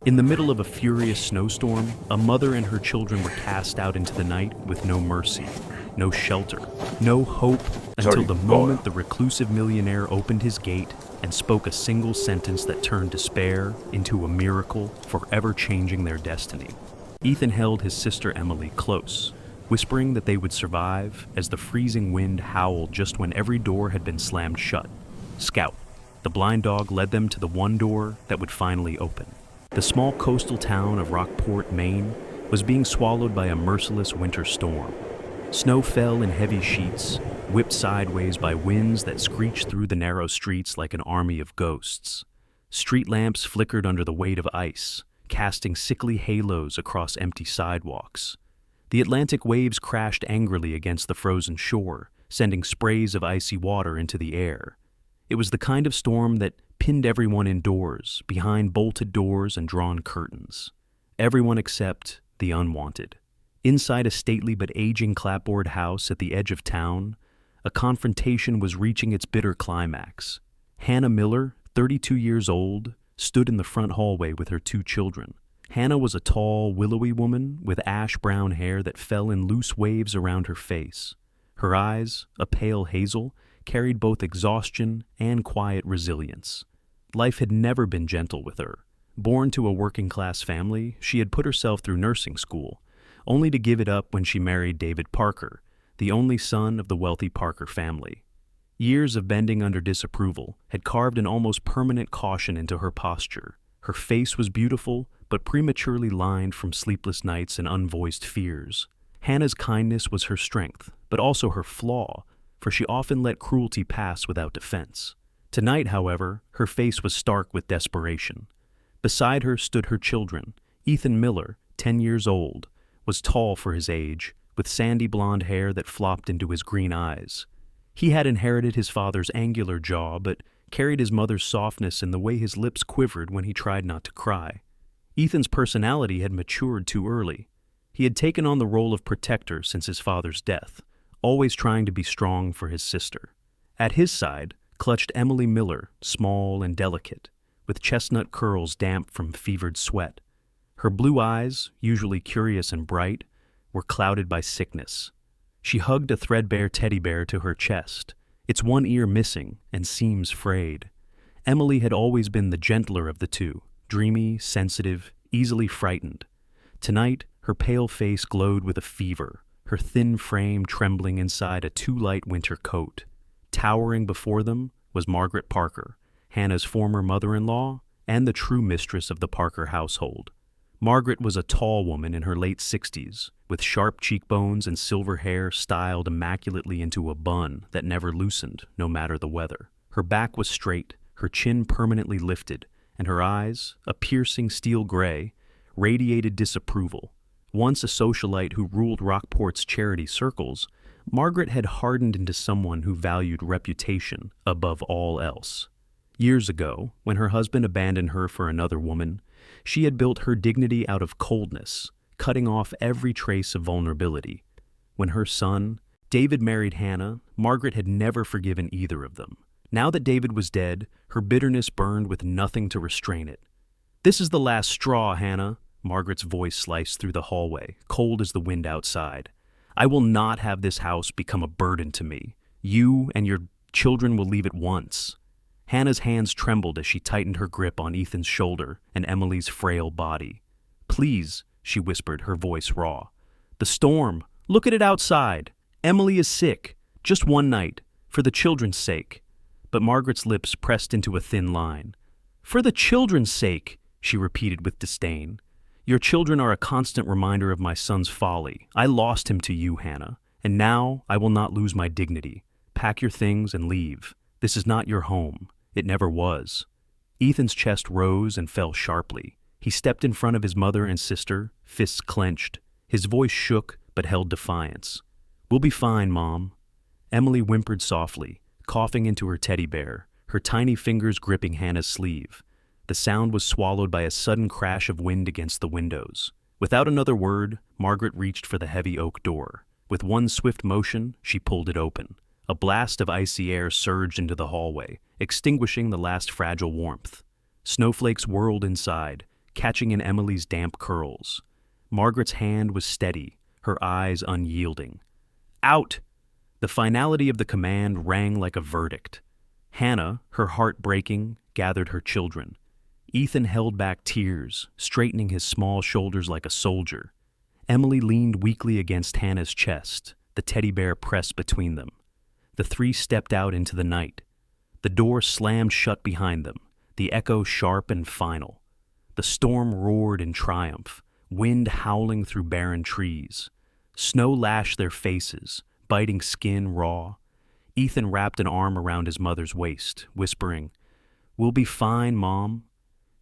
In the middle of a furious snowstorm, a mother and her children were cast out into the night with no mercy, no shelter, no hope, until the moment the reclusive millionaire opened his gate and spoke a single sentence that turned despair into a miracle, forever changing their destiny. Ethan held his sister Emily close, whispering that they would survive as the freezing wind howled just when every door had been slammed shut. Scout, the blind dog, led them to the one door that would finally open. The small coastal town of Rockport, Maine, was being swallowed by a merciless winter storm. Snow fell in heavy sheets, whipped sideways by winds that screeched through the narrow streets like an army of ghosts. Street lamps flickered under the weight of ice, casting sickly halos across empty sidewalks. The Atlantic waves crashed angrily against the frozen shore, sending sprays of icy water into the air. It was the kind of storm that pinned everyone indoors, behind bolted doors and drawn curtains. Everyone except the unwanted. Inside a stately but aging clapboard house at the edge of town, a confrontation was reaching its bitter climax. Hannah Miller, 32 years old, stood in the front hallway with her two children. Hannah was a tall, willowy woman with ash-brown hair that fell in loose waves around her face. Her eyes, a pale hazel, carried both exhaustion and quiet resilience. Life had never been gentle with her. Born to a working-class family, she had put herself through nursing school, only to give it up when she married David Parker, the only son of the wealthy Parker family. Years of bending under disapproval had carved an almost permanent caution into her posture. Her face was beautiful, but prematurely lined from sleepless nights and unvoiced fears. Hannah's kindness was her strength, but also her flaw, for she often let cruelty pass without defense. Tonight, however, her face was stark with desperation. Beside her stood her children. Ethan Miller, 10 years old, was tall for his age, with sandy blonde hair that flopped into his green eyes. He had inherited his father's angular jaw, but carried his mother's softness in the way his lips quivered when he tried not to cry. Ethan's personality had matured too early. He had taken on the role of protector since his father's death, always trying to be strong for his sister. At his side clutched Emily Miller, small and delicate, with chestnut curls damp from fevered sweat. Her blue eyes, usually curious and bright, were clouded by sickness. She hugged a threadbare teddy bear to her chest, its one ear missing and seams frayed. Emily had always been the gentler of the two, dreamy, sensitive, easily frightened. Tonight, her pale face glowed with a fever, her thin frame trembling inside a too-light winter coat. Towering before them was Margaret Parker, Hannah's former mother-in-law and the true mistress of the Parker household. Margaret was a tall woman in her late 60s, with sharp cheekbones and silver hair styled immaculately into a bun that never loosened, no matter the weather. Her back was straight, her chin permanently lifted, and her eyes, a piercing steel gray, radiated disapproval. Once a socialite who ruled Rockport's charity circles, Margaret had hardened into someone who valued reputation above all else. Years ago, when her husband abandoned her for another woman, she had built her dignity out of coldness, cutting off every trace of vulnerability. When her son, David, married Hannah, Margaret had never forgiven either of them. Now that David was dead, her bitterness burned with nothing to restrain it. "This is the last straw, Hannah," Margaret's voice sliced through the hallway, cold as the wind outside. "I will not have this house become a burden to me. You and your children will leave at once." Hannah's hands trembled as she tightened her grip on Ethan's shoulder and Emily's frail body. "Please," she whispered, her voice raw. "The storm. Look at it outside. Emily is sick. Just one night. For the children's sake." But Margaret's lips pressed into a thin line. "For the children's sake," she repeated with disdain. "Your children are a constant reminder of my son's folly. I lost him to you, Hannah, and now I will not lose my dignity. Pack your things and leave. This is not your home. It never was." Ethan's chest rose and fell sharply. He stepped in front of his mother and sister, fists clenched. His voice shook but held defiance. "We'll be fine, Mom." Emily whimpered softly, coughing into her teddy bear, her tiny fingers gripping Hannah's sleeve. The sound was swallowed by a sudden crash of wind against the windows. Without another word, Margaret reached for the heavy oak door. With one swift motion, she pulled it open. A blast of icy air surged into the hallway, extinguishing the last fragile warmth. Snowflakes whirled inside, catching in Emily's damp curls. Margaret's hand was steady, her eyes unyielding. Out! The finality of the command rang like a verdict. Hannah, her heart breaking, gathered her children. Ethan held back tears, straightening his small shoulders like a soldier. Emily leaned weakly against Hannah's chest, the teddy bear pressed between them. The three stepped out into the night. The door slammed shut behind them, the echo sharp and final. The storm roared in triumph, wind howling through barren trees. Snow lashed their faces, biting skin raw. Ethan wrapped an arm around his mother's waist, whispering, "We'll be fine, Mom."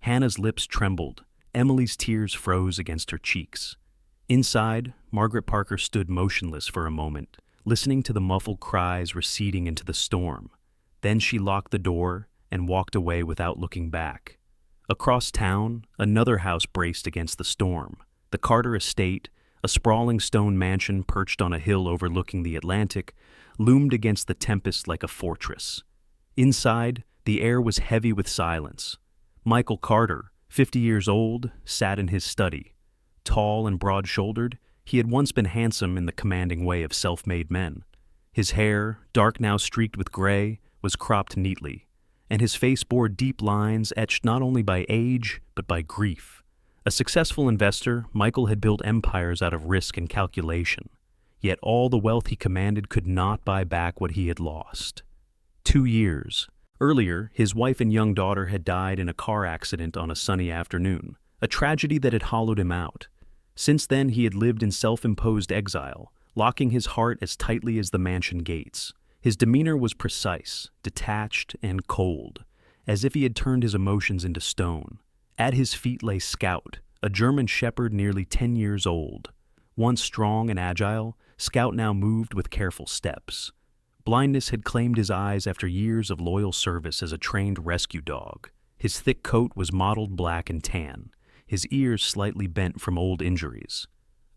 Hannah's lips trembled. Emily's tears froze against her cheeks. Inside, Margaret Parker stood motionless for a moment, listening to the muffled cries receding into the storm. Then she locked the door and walked away without looking back. Across town, another house braced against the storm. The Carter estate, a sprawling stone mansion perched on a hill overlooking the Atlantic, loomed against the tempest like a fortress. Inside, the air was heavy with silence. Michael Carter, 50 years old, sat in his study. Tall and broad-shouldered, he had once been handsome in the commanding way of self-made men. His hair, dark now streaked with gray, was cropped neatly, and his face bore deep lines etched not only by age, but by grief. A successful investor, Michael had built empires out of risk and calculation. Yet all the wealth he commanded could not buy back what he had lost. 2 years. Earlier, his wife and young daughter had died in a car accident on a sunny afternoon, a tragedy that had hollowed him out. Since then, he had lived in self-imposed exile, locking his heart as tightly as the mansion gates. His demeanor was precise, detached, and cold, as if he had turned his emotions into stone. At his feet lay Scout, a German shepherd nearly 10 years old. Once strong and agile, Scout now moved with careful steps. Blindness had claimed his eyes after years of loyal service as a trained rescue dog. His thick coat was mottled black and tan, his ears slightly bent from old injuries.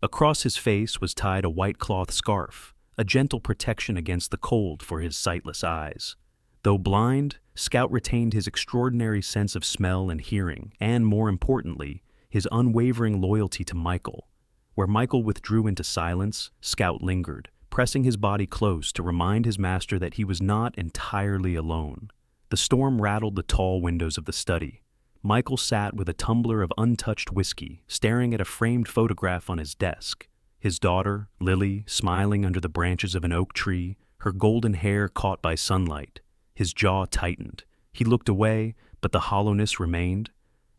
Across his face was tied a white cloth scarf, a gentle protection against the cold for his sightless eyes. Though blind, Scout retained his extraordinary sense of smell and hearing, and, more importantly, his unwavering loyalty to Michael. Where Michael withdrew into silence, Scout lingered, pressing his body close to remind his master that he was not entirely alone. The storm rattled the tall windows of the study. Michael sat with a tumbler of untouched whiskey, staring at a framed photograph on his desk. His daughter, Lily, smiling under the branches of an oak tree, her golden hair caught by sunlight. His jaw tightened. He looked away, but the hollowness remained.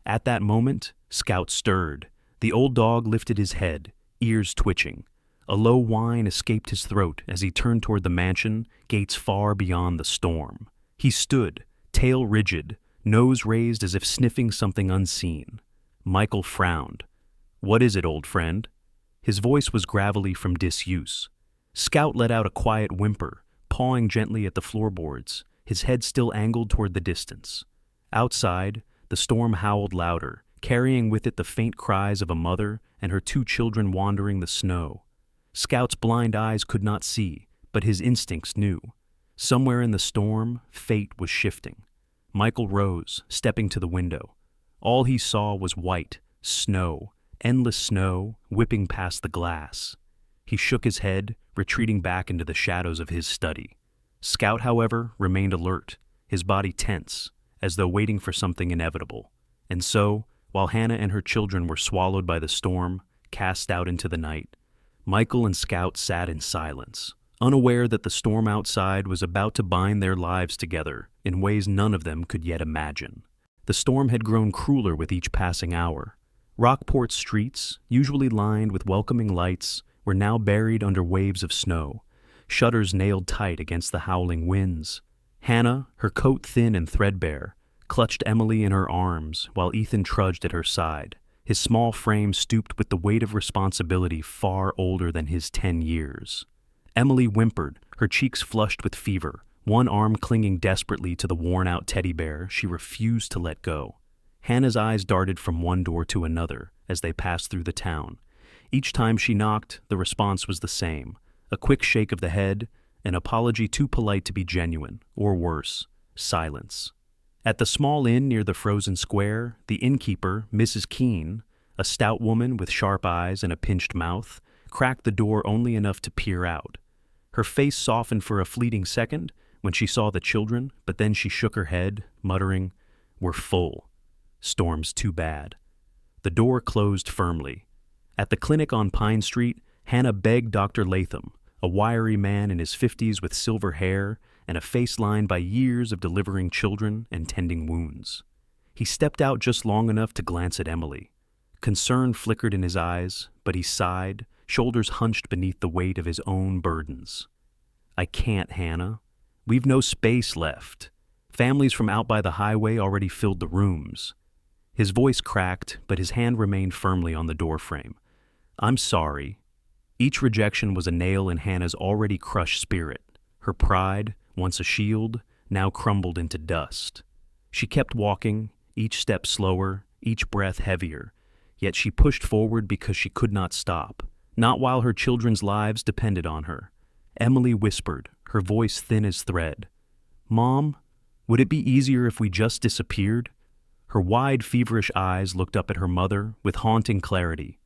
At that moment, Scout stirred. The old dog lifted his head, ears twitching. A low whine escaped his throat as he turned toward the mansion, gates far beyond the storm. He stood, tail rigid, nose raised as if sniffing something unseen. Michael frowned. "What is it, old friend?" His voice was gravelly from disuse. Scout let out a quiet whimper, pawing gently at the floorboards, his head still angled toward the distance. Outside, the storm howled louder, carrying with it the faint cries of a mother and her 2 children wandering the snow. Scout's blind eyes could not see, but his instincts knew. Somewhere in the storm, fate was shifting. Michael rose, stepping to the window. All he saw was white, snow, endless snow, whipping past the glass. He shook his head, retreating back into the shadows of his study. Scout, however, remained alert, his body tense, as though waiting for something inevitable. And so, while Hannah and her children were swallowed by the storm, cast out into the night, Michael and Scout sat in silence, unaware that the storm outside was about to bind their lives together in ways none of them could yet imagine. The storm had grown crueler with each passing hour. Rockport's streets, usually lined with welcoming lights, were now buried under waves of snow, shutters nailed tight against the howling winds. Hannah, her coat thin and threadbare, clutched Emily in her arms while Ethan trudged at her side, his small frame stooped with the weight of responsibility far older than his 10 years. Emily whimpered, her cheeks flushed with fever, one arm clinging desperately to the worn-out teddy bear she refused to let go. Hannah's eyes darted from one door to another as they passed through the town. Each time she knocked, the response was the same, a quick shake of the head, an apology too polite to be genuine, or worse, silence. At the small inn near the frozen square, the innkeeper, Mrs. Keene, a stout woman with sharp eyes and a pinched mouth, cracked the door only enough to peer out. Her face softened for a fleeting second when she saw the children, but then she shook her head, muttering, "We're full. Storm's too bad." The door closed firmly. At the clinic on Pine Street, Hannah begged Dr. Latham, a wiry man in his 50s with silver hair and a face lined by years of delivering children and tending wounds. He stepped out just long enough to glance at Emily. Concern flickered in his eyes, but he sighed, shoulders hunched beneath the weight of his own burdens. "I can't, Hannah. We've no space left. Families from out by the highway already filled the rooms." His voice cracked, but his hand remained firmly on the doorframe. "I'm sorry." Each rejection was a nail in Hannah's already crushed spirit. Her pride, once a shield, now crumbled into dust. She kept walking, each step slower, each breath heavier, yet she pushed forward because she could not stop, not while her children's lives depended on her. Emily whispered, her voice thin as thread. "Mom, would it be easier if we just disappeared?" Her wide, feverish eyes looked up at her mother with haunting clarity.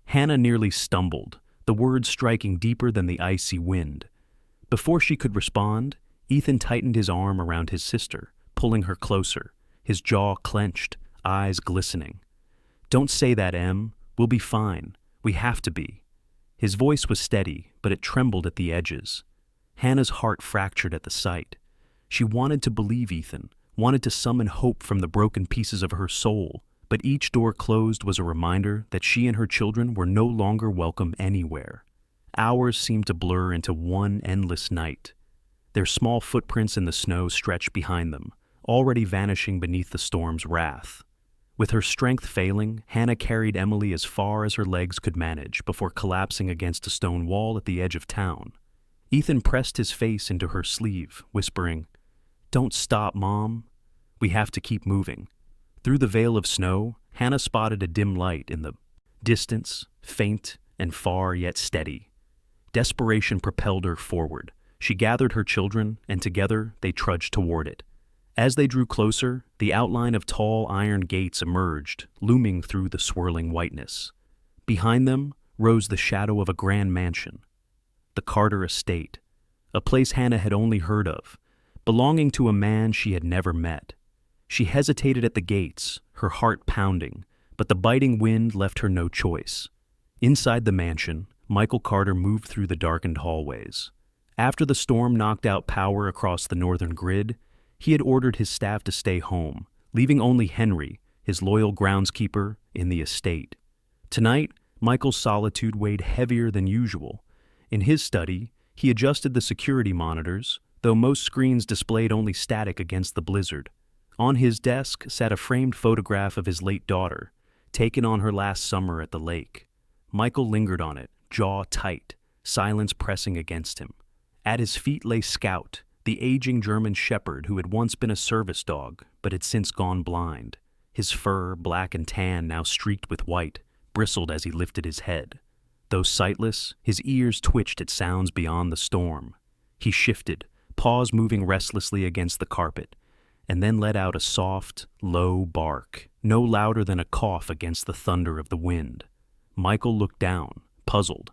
Hannah nearly stumbled, the words striking deeper than the icy wind. Before she could respond, Ethan tightened his arm around his sister, pulling her closer, his jaw clenched, eyes glistening. "Don't say that, Em. We'll be fine. We have to be." His voice was steady, but it trembled at the edges. Hannah's heart fractured at the sight. She wanted to believe Ethan, wanted to summon hope from the broken pieces of her soul, but each door closed was a reminder that she and her children were no longer welcome anywhere. Hours seemed to blur into one endless night. Their small footprints in the snow stretched behind them, already vanishing beneath the storm's wrath. With her strength failing, Hannah carried Emily as far as her legs could manage before collapsing against a stone wall at the edge of town. Ethan pressed his face into her sleeve, whispering, "Don't stop, Mom. We have to keep moving." Through the veil of snow, Hannah spotted a dim light in the distance, faint and far yet steady. Desperation propelled her forward. She gathered her children, and together they trudged toward it. As they drew closer, the outline of tall iron gates emerged, looming through the swirling whiteness. Behind them rose the shadow of a grand mansion, the Carter estate, a place Hannah had only heard of, belonging to a man she had never met. She hesitated at the gates, her heart pounding, but the biting wind left her no choice. Inside the mansion, Michael Carter moved through the darkened hallways. After the storm knocked out power across the northern grid, he had ordered his staff to stay home, leaving only Henry, his loyal groundskeeper, in the estate. Tonight, Michael's solitude weighed heavier than usual. In his study, he adjusted the security monitors, though most screens displayed only static against the blizzard. On his desk sat a framed photograph of his late daughter, taken on her last summer at the lake. Michael lingered on it, jaw tight, silence pressing against him. At his feet lay Scout, the aging German shepherd who had once been a service dog, but had since gone blind. His fur, black and tan, now streaked with white, bristled as he lifted his head. Though sightless, his ears twitched at sounds beyond the storm. He shifted, paws moving restlessly against the carpet, and then let out a soft, low bark, no louder than a cough against the thunder of the wind. Michael looked down, puzzled.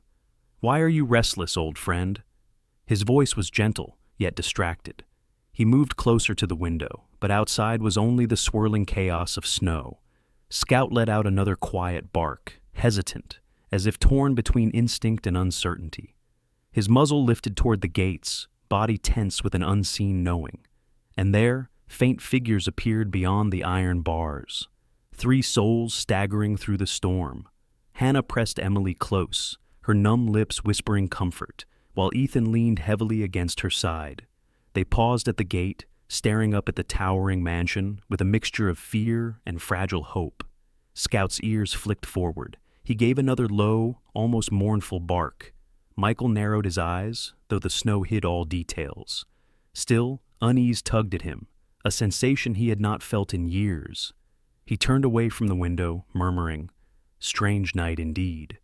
"Why are you restless, old friend?" His voice was gentle, yet distracted. He moved closer to the window, but outside was only the swirling chaos of snow. Scout let out another quiet bark, hesitant, as if torn between instinct and uncertainty. His muzzle lifted toward the gates, body tense with an unseen knowing. And there, faint figures appeared beyond the iron bars. 3 souls staggering through the storm. Hannah pressed Emily close, her numb lips whispering comfort, while Ethan leaned heavily against her side. They paused at the gate, staring up at the towering mansion with a mixture of fear and fragile hope. Scout's ears flicked forward. He gave another low, almost mournful bark. Michael narrowed his eyes, though the snow hid all details. Still, unease tugged at him, a sensation he had not felt in years. He turned away from the window, murmuring, "Strange night indeed."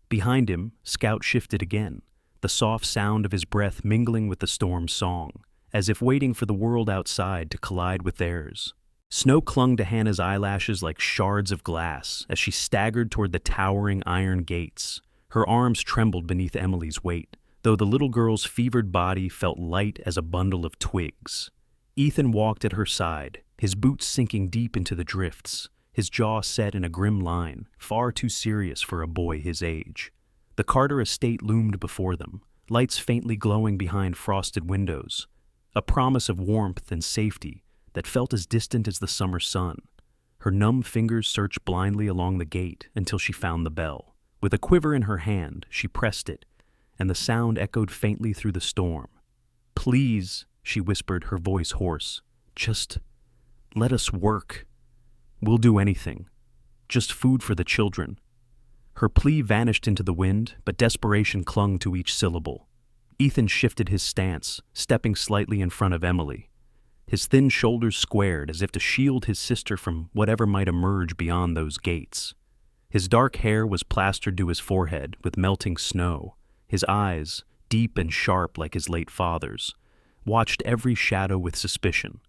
Behind him, Scout shifted again, the soft sound of his breath mingling with the storm's song, as if waiting for the world outside to collide with theirs. Snow clung to Hannah's eyelashes like shards of glass as she staggered toward the towering iron gates. Her arms trembled beneath Emily's weight, though the little girl's fevered body felt light as a bundle of twigs. Ethan walked at her side, his boots sinking deep into the drifts, his jaw set in a grim line, far too serious for a boy his age. The Carter estate loomed before them, lights faintly glowing behind frosted windows, a promise of warmth and safety that felt as distant as the summer sun. Her numb fingers searched blindly along the gate until she found the bell. With a quiver in her hand, she pressed it, and the sound echoed faintly through the storm. "Please," she whispered, her voice hoarse, "just let us work. We'll do anything. Just food for the children." Her plea vanished into the wind, but desperation clung to each syllable. Ethan shifted his stance, stepping slightly in front of Emily. His thin shoulders squared as if to shield his sister from whatever might emerge beyond those gates. His dark hair was plastered to his forehead with melting snow. His eyes, deep and sharp like his late father's, watched every shadow with suspicion.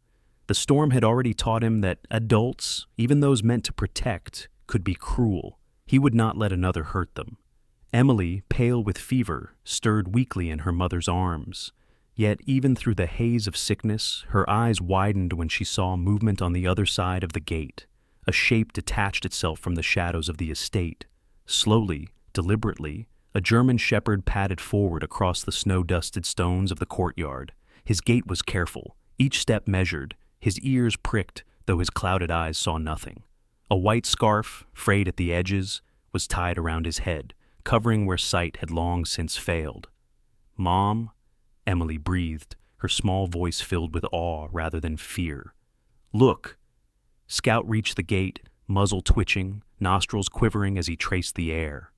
The storm had already taught him that adults, even those meant to protect, could be cruel. He would not let another hurt them. Emily, pale with fever, stirred weakly in her mother's arms. Yet even through the haze of sickness, her eyes widened when she saw movement on the other side of the gate. A shape detached itself from the shadows of the estate. Slowly, deliberately, a German shepherd padded forward across the snow-dusted stones of the courtyard. His gait was careful, each step measured, his ears pricked, though his clouded eyes saw nothing. A white scarf, frayed at the edges, was tied around his head, covering where sight had long since failed. "Mom?" Emily breathed, her small voice filled with awe rather than fear. "Look!" Scout reached the gate, muzzle twitching, nostrils quivering as he traced the air.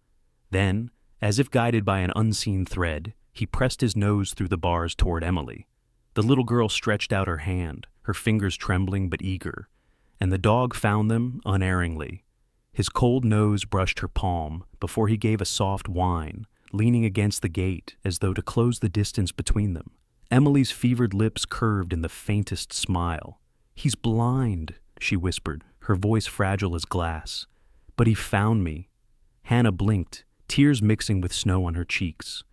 Then, as if guided by an unseen thread, he pressed his nose through the bars toward Emily. The little girl stretched out her hand, her fingers trembling but eager, and the dog found them unerringly. His cold nose brushed her palm before he gave a soft whine, leaning against the gate as though to close the distance between them. Emily's fevered lips curved in the faintest smile. "He's blind," she whispered, her voice fragile as glass. "But he found me." Hannah blinked, tears mixing with snow on her cheeks.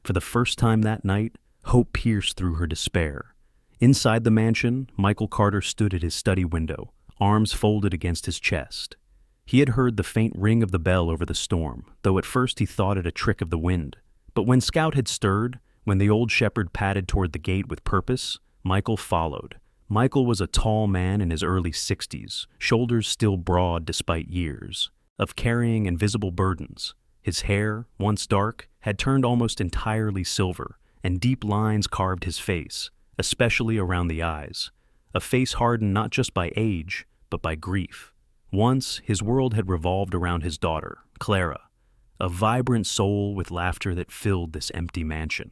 For the first time that night, hope pierced through her despair. Inside the mansion, Michael Carter stood at his study window, arms folded against his chest. He had heard the faint ring of the bell over the storm, though at first he thought it a trick of the wind. But when Scout had stirred, when the old shepherd padded toward the gate with purpose, Michael followed. Michael was a tall man in his early 60s, shoulders still broad despite years, of carrying invisible burdens. His hair, once dark, had turned almost entirely silver, and deep lines carved his face, especially around the eyes. A face hardened not just by age, but by grief. Once, his world had revolved around his daughter, Clara, a vibrant soul with laughter that filled this empty mansion.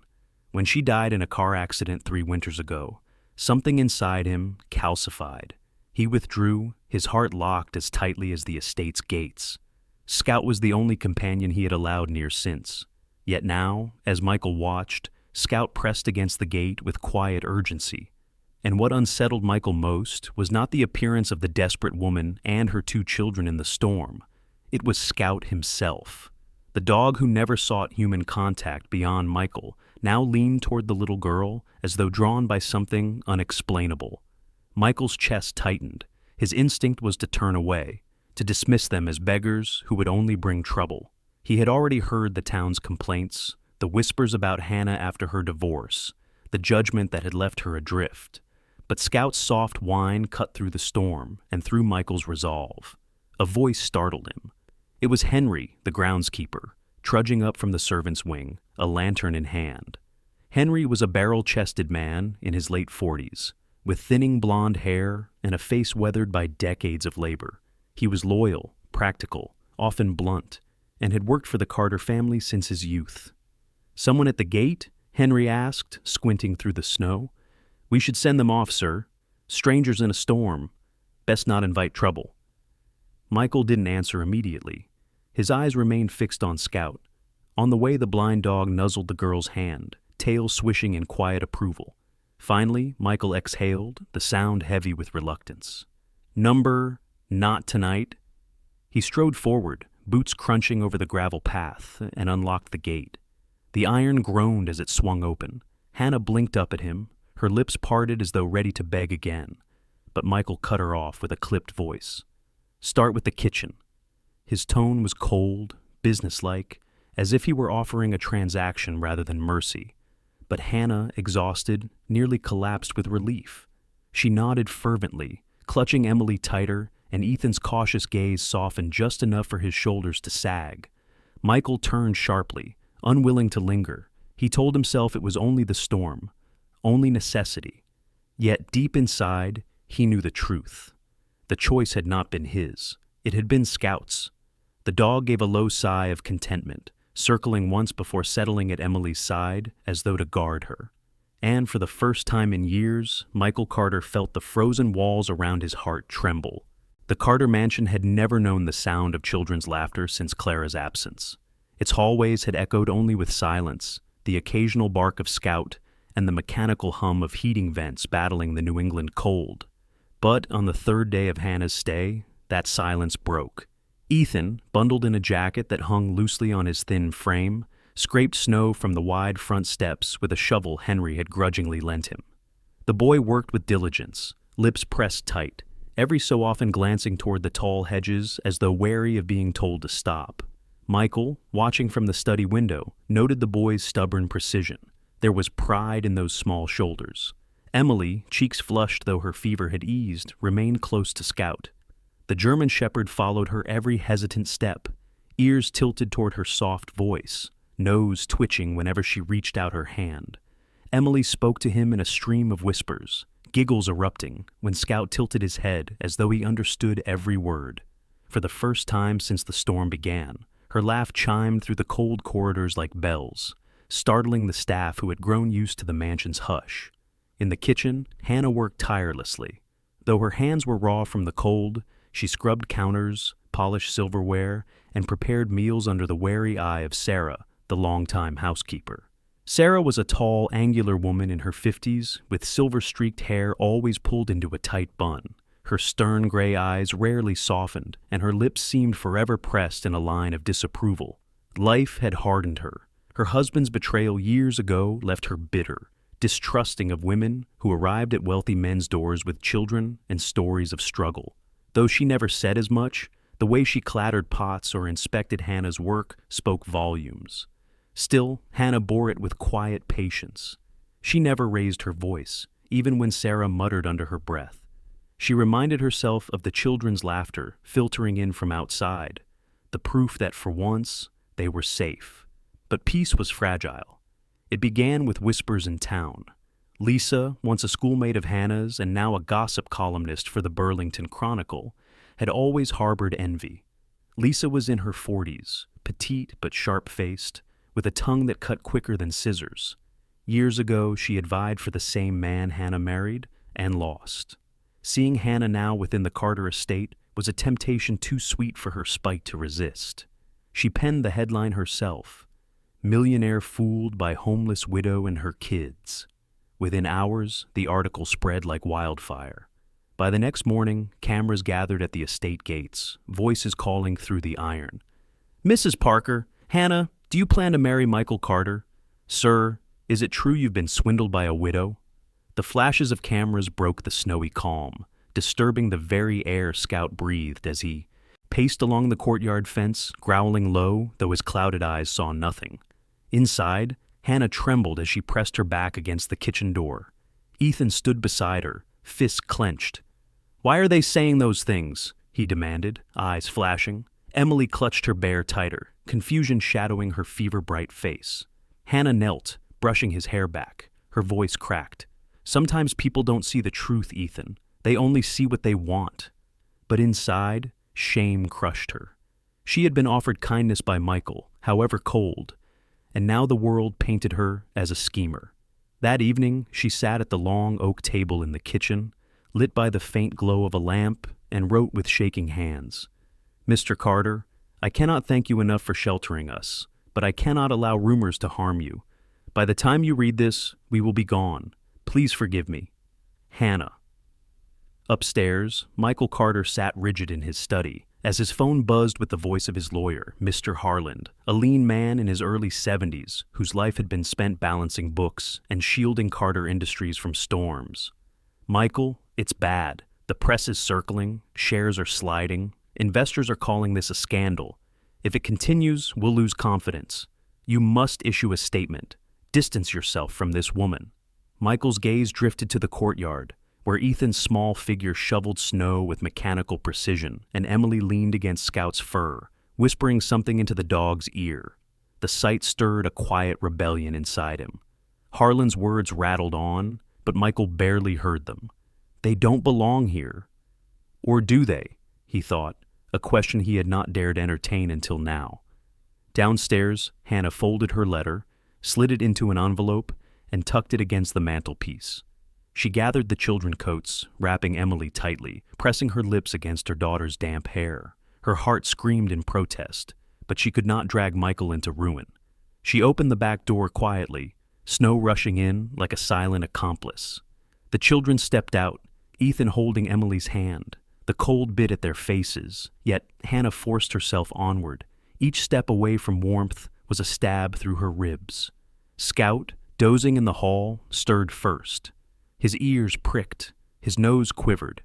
When she died in a car accident 3 winters ago, something inside him calcified. He withdrew, his heart locked as tightly as the estate's gates. Scout was the only companion he had allowed near since. Yet now, as Michael watched, Scout pressed against the gate with quiet urgency. And what unsettled Michael most was not the appearance of the desperate woman and her 2 children in the storm. It was Scout himself. The dog who never sought human contact beyond Michael now leaned toward the little girl as though drawn by something unexplainable. Michael's chest tightened. His instinct was to turn away, to dismiss them as beggars who would only bring trouble. He had already heard the town's complaints, the whispers about Hannah after her divorce, the judgment that had left her adrift. But Scout's soft whine cut through the storm and through Michael's resolve. A voice startled him. It was Henry, the groundskeeper, trudging up from the servants' wing, a lantern in hand. Henry was a barrel-chested man in his late 40s, with thinning blonde hair and a face weathered by decades of labor. He was loyal, practical, often blunt, and had worked for the Carter family since his youth. "Someone at the gate?" Henry asked, squinting through the snow. "We should send them off, sir. Strangers in a storm. Best not invite trouble." Michael didn't answer immediately. His eyes remained fixed on Scout. On the way, the blind dog nuzzled the girl's hand, tail swishing in quiet approval. Finally, Michael exhaled, the sound heavy with reluctance. Number, not tonight. He strode forward, boots crunching over the gravel path, and unlocked the gate. The iron groaned as it swung open. Hannah blinked up at him, her lips parted as though ready to beg again. But Michael cut her off with a clipped voice. Start with the kitchen. His tone was cold, businesslike, as if he were offering a transaction rather than mercy. But Hannah, exhausted, nearly collapsed with relief. She nodded fervently, clutching Emily tighter, and Ethan's cautious gaze softened just enough for his shoulders to sag. Michael turned sharply, unwilling to linger. He told himself it was only the storm, only necessity. Yet deep inside, he knew the truth. The choice had not been his. It had been Scout's. The dog gave a low sigh of contentment, circling once before settling at Emily's side as though to guard her. And for the first time in years, Michael Carter felt the frozen walls around his heart tremble. The Carter mansion had never known the sound of children's laughter since Clara's absence. Its hallways had echoed only with silence, the occasional bark of Scout, and the mechanical hum of heating vents battling the New England cold. But on the third day of Hannah's stay, that silence broke. Ethan, bundled in a jacket that hung loosely on his thin frame, scraped snow from the wide front steps with a shovel Henry had grudgingly lent him. The boy worked with diligence, lips pressed tight, every so often glancing toward the tall hedges as though wary of being told to stop. Michael, watching from the study window, noted the boy's stubborn precision. There was pride in those small shoulders. Emily, cheeks flushed though her fever had eased, remained close to Scout. The German shepherd followed her every hesitant step, ears tilted toward her soft voice, nose twitching whenever she reached out her hand. Emily spoke to him in a stream of whispers, giggles erupting when Scout tilted his head as though he understood every word. For the first time since the storm began, her laugh chimed through the cold corridors like bells, startling the staff who had grown used to the mansion's hush. In the kitchen, Hannah worked tirelessly. Though her hands were raw from the cold, she scrubbed counters, polished silverware, and prepared meals under the wary eye of Sarah, the longtime housekeeper. Sarah was a tall, angular woman in her 50s, with silver-streaked hair always pulled into a tight bun. Her stern gray eyes rarely softened, and her lips seemed forever pressed in a line of disapproval. Life had hardened her. Her husband's betrayal years ago left her bitter, distrusting of women who arrived at wealthy men's doors with children and stories of struggle. Though she never said as much, the way she clattered pots or inspected Hannah's work spoke volumes. Still, Hannah bore it with quiet patience. She never raised her voice, even when Sarah muttered under her breath. She reminded herself of the children's laughter filtering in from outside, the proof that for once they were safe. But peace was fragile. It began with whispers in town. Lisa, once a schoolmate of Hannah's and now a gossip columnist for the Burlington Chronicle, had always harbored envy. Lisa was in her 40s, petite but sharp-faced, with a tongue that cut quicker than scissors. Years ago, she had vied for the same man Hannah married and lost. Seeing Hannah now within the Carter estate was a temptation too sweet for her spite to resist. She penned the headline herself, "Millionaire fooled by homeless widow and her kids." Within hours, the article spread like wildfire. By the next morning, cameras gathered at the estate gates, voices calling through the iron. "Mrs. Parker, Hannah, do you plan to marry Michael Carter? Sir, is it true you've been swindled by a widow?" The flashes of cameras broke the snowy calm, disturbing the very air Scout breathed as he paced along the courtyard fence, growling low, though his clouded eyes saw nothing. Inside, Hannah trembled as she pressed her back against the kitchen door. Ethan stood beside her, fists clenched. "Why are they saying those things?" he demanded, eyes flashing. Emily clutched her bear tighter, confusion shadowing her fever-bright face. Hannah knelt, brushing his hair back. Her voice cracked. "Sometimes people don't see the truth, Ethan. They only see what they want." But inside, shame crushed her. She had been offered kindness by Michael, however cold, and now the world painted her as a schemer. That evening, she sat at the long oak table in the kitchen, lit by the faint glow of a lamp, and wrote with shaking hands. "Mr. Carter, I cannot thank you enough for sheltering us, but I cannot allow rumors to harm you. By the time you read this, we will be gone. Please forgive me. Hannah." Upstairs, Michael Carter sat rigid in his study as his phone buzzed with the voice of his lawyer, Mr. Harland, a lean man in his early 70s whose life had been spent balancing books and shielding Carter Industries from storms. Michael, it's bad. The press is circling, shares are sliding, investors are calling this a scandal. If it continues, we'll lose confidence. You must issue a statement. Distance yourself from this woman. Michael's gaze drifted to the courtyard, where Ethan's small figure shoveled snow with mechanical precision, and Emily leaned against Scout's fur, whispering something into the dog's ear. The sight stirred a quiet rebellion inside him. Harlan's words rattled on, but Michael barely heard them. They don't belong here. Or do they? He thought, a question he had not dared entertain until now. Downstairs, Hannah folded her letter, slid it into an envelope, and tucked it against the mantelpiece. She gathered the children's coats, wrapping Emily tightly, pressing her lips against her daughter's damp hair. Her heart screamed in protest, but she could not drag Michael into ruin. She opened the back door quietly, snow rushing in like a silent accomplice. The children stepped out, Ethan holding Emily's hand. The cold bit at their faces, yet Hannah forced herself onward. Each step away from warmth was a stab through her ribs. Scout, dozing in the hall, stirred first. His ears pricked, his nose quivered.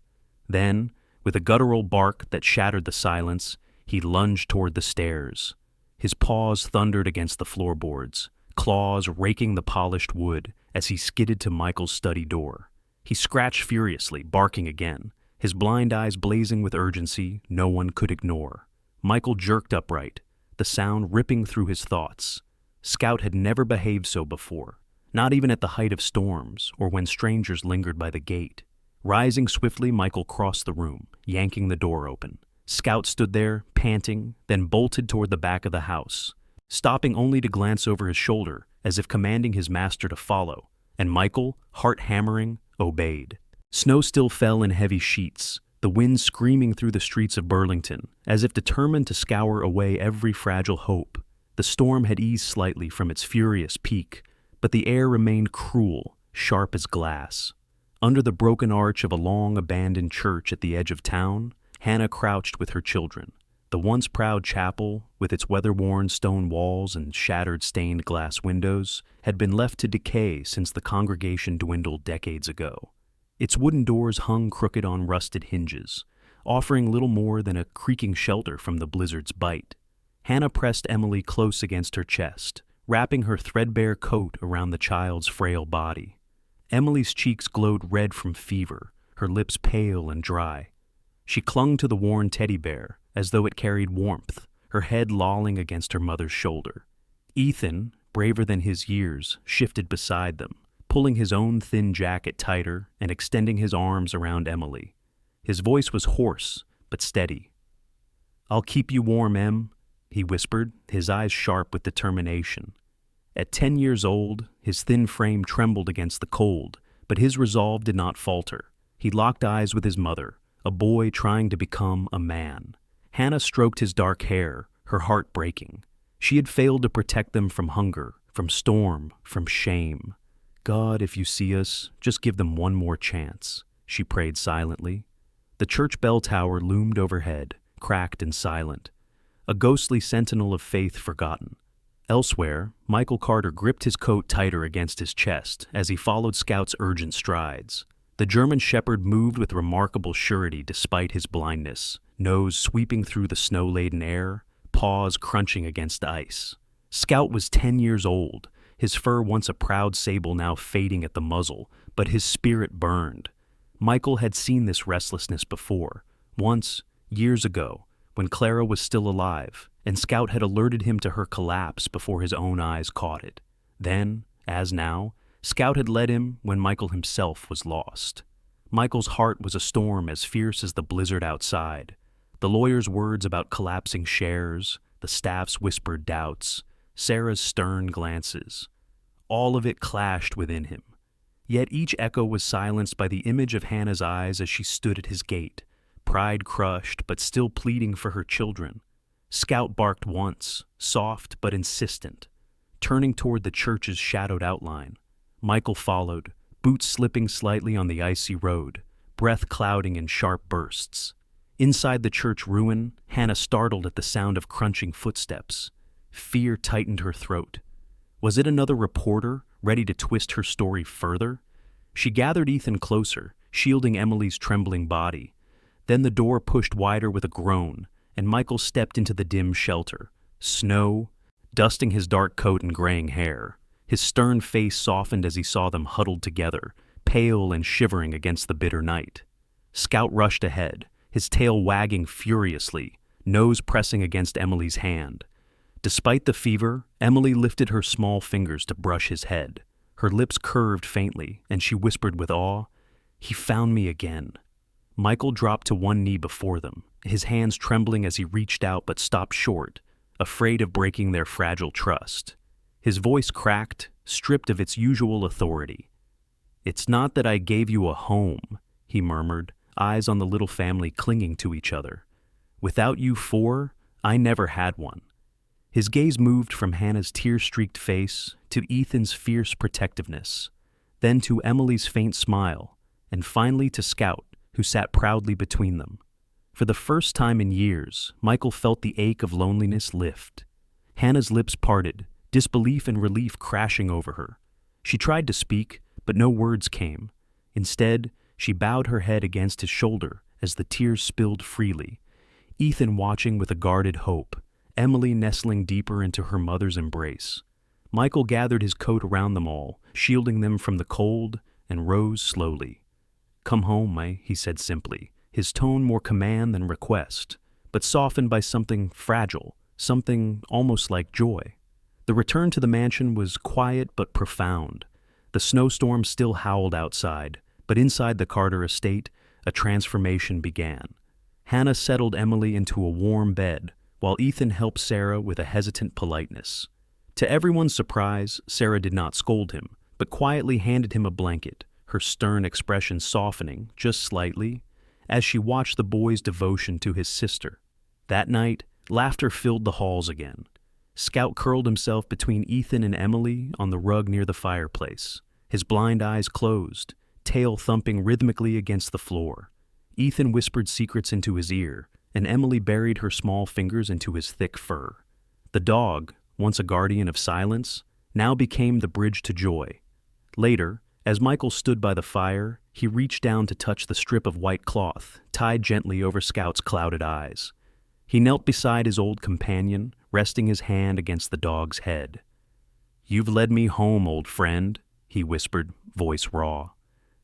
Then, with a guttural bark that shattered the silence, he lunged toward the stairs. His paws thundered against the floorboards, claws raking the polished wood as he skidded to Michael's study door. He scratched furiously, barking again, his blind eyes blazing with urgency no one could ignore. Michael jerked upright, the sound ripping through his thoughts. Scout had never behaved so before, not even at the height of storms or when strangers lingered by the gate. Rising swiftly, Michael crossed the room, yanking the door open. Scout stood there, panting, then bolted toward the back of the house, stopping only to glance over his shoulder as if commanding his master to follow, and Michael, heart hammering, obeyed. Snow still fell in heavy sheets, the wind screaming through the streets of Burlington, as if determined to scour away every fragile hope. The storm had eased slightly from its furious peak, but the air remained cruel, sharp as glass. Under the broken arch of a long abandoned church at the edge of town, Hannah crouched with her children. The once proud chapel, with its weather-worn stone walls and shattered stained glass windows, had been left to decay since the congregation dwindled decades ago. Its wooden doors hung crooked on rusted hinges, offering little more than a creaking shelter from the blizzard's bite. Hannah pressed Emily close against her chest, wrapping her threadbare coat around the child's frail body. Emily's cheeks glowed red from fever, her lips pale and dry. She clung to the worn teddy bear as though it carried warmth, her head lolling against her mother's shoulder. Ethan, braver than his years, shifted beside them, pulling his own thin jacket tighter and extending his arms around Emily. His voice was hoarse, but steady. "I'll keep you warm, Em," he whispered, his eyes sharp with determination. At 10 years old, his thin frame trembled against the cold, but his resolve did not falter. He locked eyes with his mother, a boy trying to become a man. Hannah stroked his dark hair, her heart breaking. She had failed to protect them from hunger, from storm, from shame. "God, if you see us, just give them one more chance," she prayed silently. The church bell tower loomed overhead, cracked and silent, a ghostly sentinel of faith forgotten. Elsewhere, Michael Carter gripped his coat tighter against his chest as he followed Scout's urgent strides. The German shepherd moved with remarkable surety despite his blindness, nose sweeping through the snow-laden air, paws crunching against ice. Scout was 10 years old, his fur once a proud sable now fading at the muzzle, but his spirit burned. Michael had seen this restlessness before, once, years ago, when Clara was still alive, and Scout had alerted him to her collapse before his own eyes caught it. Then, as now, Scout had led him when Michael himself was lost. Michael's heart was a storm as fierce as the blizzard outside. The lawyer's words about collapsing shares, the staff's whispered doubts, Sarah's stern glances. All of it clashed within him. Yet each echo was silenced by the image of Hannah's eyes as she stood at his gate, pride crushed but still pleading for her children. Scout barked once, soft but insistent, turning toward the church's shadowed outline. Michael followed, boots slipping slightly on the icy road, breath clouding in sharp bursts. Inside the church ruin, Hannah startled at the sound of crunching footsteps. Fear tightened her throat. Was it another reporter, ready to twist her story further? She gathered Ethan closer, shielding Emily's trembling body. Then the door pushed wider with a groan, and Michael stepped into the dim shelter. Snow, dusting his dark coat and graying hair. His stern face softened as he saw them huddled together, pale and shivering against the bitter night. Scout rushed ahead, his tail wagging furiously, nose pressing against Emily's hand. Despite the fever, Emily lifted her small fingers to brush his head. Her lips curved faintly, and she whispered with awe, "He found me again." Michael dropped to one knee before them, his hands trembling as he reached out but stopped short, afraid of breaking their fragile trust. His voice cracked, stripped of its usual authority. "It's not that I gave you a home," he murmured, eyes on the little family clinging to each other. "Without you four, I never had one." His gaze moved from Hannah's tear-streaked face to Ethan's fierce protectiveness, then to Emily's faint smile, and finally to Scout, who sat proudly between them. For the first time in years, Michael felt the ache of loneliness lift. Hannah's lips parted, disbelief and relief crashing over her. She tried to speak, but no words came. Instead, she bowed her head against his shoulder as the tears spilled freely, Ethan watching with a guarded hope, Emily nestling deeper into her mother's embrace. Michael gathered his coat around them all, shielding them from the cold, and rose slowly. "Come home, he said simply, his tone more command than request, but softened by something fragile, something almost like joy. The return to the mansion was quiet but profound. The snowstorm still howled outside, but inside the Carter estate, a transformation began. Hannah settled Emily into a warm bed, while Ethan helped Sarah with a hesitant politeness. To everyone's surprise, Sarah did not scold him, but quietly handed him a blanket, her stern expression softening just slightly as she watched the boy's devotion to his sister. That night, laughter filled the halls again. Scout curled himself between Ethan and Emily on the rug near the fireplace, his blind eyes closed, tail thumping rhythmically against the floor. Ethan whispered secrets into his ear, and Emily buried her small fingers into his thick fur. The dog, once a guardian of silence, now became the bridge to joy. Later, as Michael stood by the fire, he reached down to touch the strip of white cloth tied gently over Scout's clouded eyes. He knelt beside his old companion, resting his hand against the dog's head. "You've led me home, old friend," he whispered, voice raw.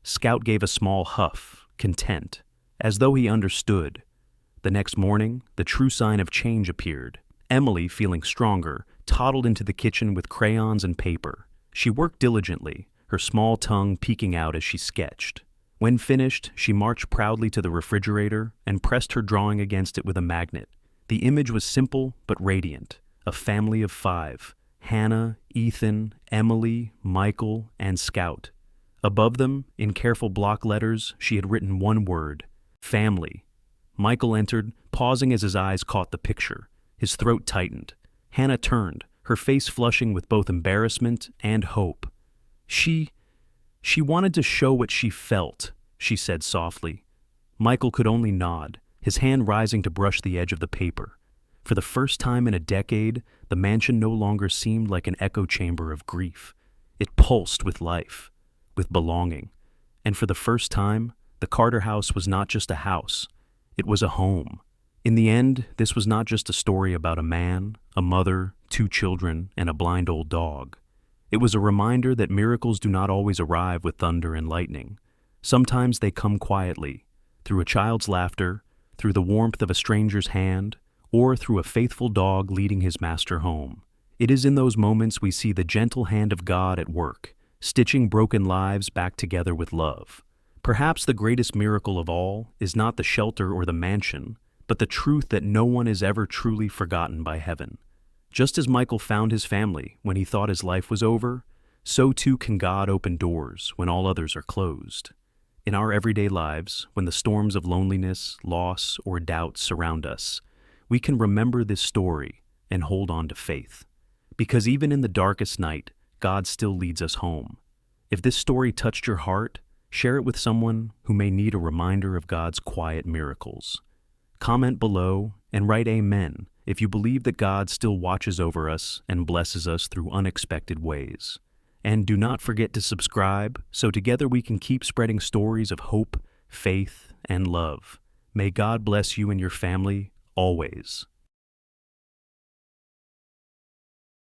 Scout gave a small huff, content, as though he understood. The next morning, the true sign of change appeared. Emily, feeling stronger, toddled into the kitchen with crayons and paper. She worked diligently, her small tongue peeking out as she sketched. When finished, she marched proudly to the refrigerator and pressed her drawing against it with a magnet. The image was simple but radiant, a family of 5, Hannah, Ethan, Emily, Michael, and Scout. Above them, in careful block letters, she had written one word, family. Michael entered, pausing as his eyes caught the picture. His throat tightened. Hannah turned, her face flushing with both embarrassment and hope. She wanted to show what she felt, she said softly. Michael could only nod, his hand rising to brush the edge of the paper. For the first time in a decade, the mansion no longer seemed like an echo chamber of grief. It pulsed with life, with belonging. And for the first time, the Carter house was not just a house. It was a home. In the end, this was not just a story about a man, a mother, 2 children, and a blind old dog. It was a reminder that miracles do not always arrive with thunder and lightning. Sometimes they come quietly, through a child's laughter, through the warmth of a stranger's hand, or through a faithful dog leading his master home. It is in those moments we see the gentle hand of God at work, stitching broken lives back together with love. Perhaps the greatest miracle of all is not the shelter or the mansion, but the truth that no one is ever truly forgotten by heaven. Just as Michael found his family when he thought his life was over, so too can God open doors when all others are closed. In our everyday lives, when the storms of loneliness, loss, or doubt surround us, we can remember this story and hold on to faith. Because even in the darkest night, God still leads us home. If this story touched your heart, Share it with someone who may need a reminder of God's quiet miracles. Comment below and write Amen if you believe that God still watches over us and blesses us through unexpected ways. And do not forget to subscribe so together we can keep spreading stories of hope, faith, and love. May God bless you and your family always.